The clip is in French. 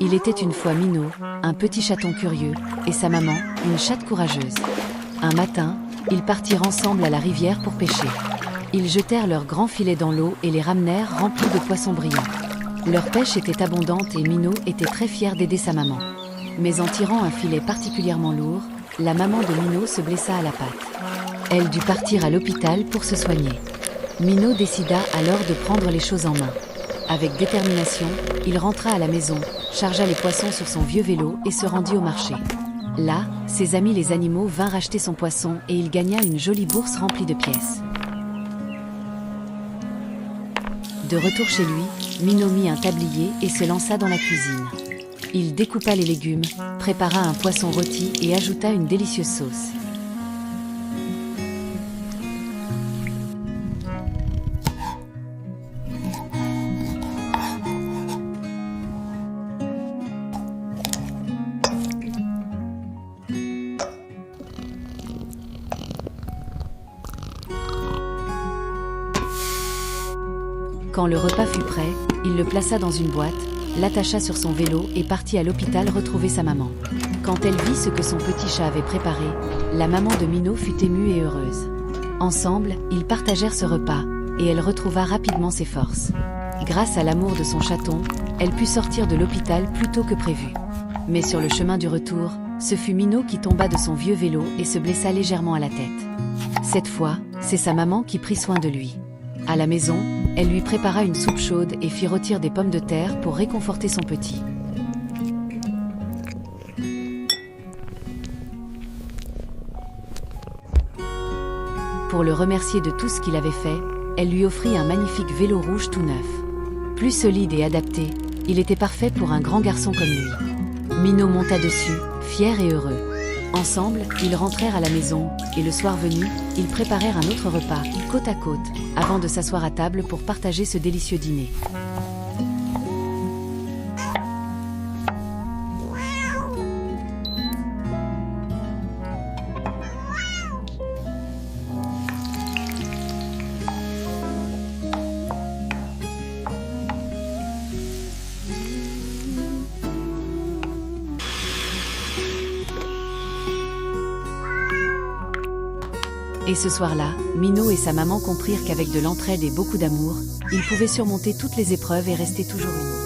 Il était une fois Minot, un petit chaton curieux, et sa maman, une chatte courageuse. Un matin, ils partirent ensemble à la rivière pour pêcher. Ils jetèrent leurs grands filets dans l'eau et les ramenèrent remplis de poissons brillants. Leur pêche était abondante et Minot était très fier d'aider sa maman. Mais en tirant un filet particulièrement lourd, la maman de Minot se blessa à la patte. Elle dut partir à l'hôpital pour se soigner. Minot décida alors de prendre les choses en main. Avec détermination, il rentra à la maison, chargea les poissons sur son vieux vélo et se rendit au marché. Là, ses amis les animaux vinrent acheter son poisson et il gagna une jolie bourse remplie de pièces. De retour chez lui, Minot mit un tablier et se lança dans la cuisine. Il découpa les légumes, prépara un poisson rôti et ajouta une délicieuse sauce. Quand le repas fut prêt, il le plaça dans une boîte, l'attacha sur son vélo et partit à l'hôpital retrouver sa maman. Quand elle vit ce que son petit chat avait préparé, la maman de Minot fut émue et heureuse. Ensemble, ils partagèrent ce repas, et elle retrouva rapidement ses forces. Grâce à l'amour de son chaton, elle put sortir de l'hôpital plus tôt que prévu. Mais sur le chemin du retour, ce fut Minot qui tomba de son vieux vélo et se blessa légèrement à la tête. Cette fois, c'est sa maman qui prit soin de lui. À la maison, elle lui prépara une soupe chaude et fit rôtir des pommes de terre pour réconforter son petit. Pour le remercier de tout ce qu'il avait fait, elle lui offrit un magnifique vélo rouge tout neuf. Plus solide et adapté, il était parfait pour un grand garçon comme lui. Minot monta dessus, fier et heureux. Ensemble, ils rentrèrent à la maison, et le soir venu, ils préparèrent un autre repas, côte à côte, avant de s'asseoir à table pour partager ce délicieux dîner. Et ce soir-là, Minot et sa maman comprirent qu'avec de l'entraide et beaucoup d'amour, ils pouvaient surmonter toutes les épreuves et rester toujours unis.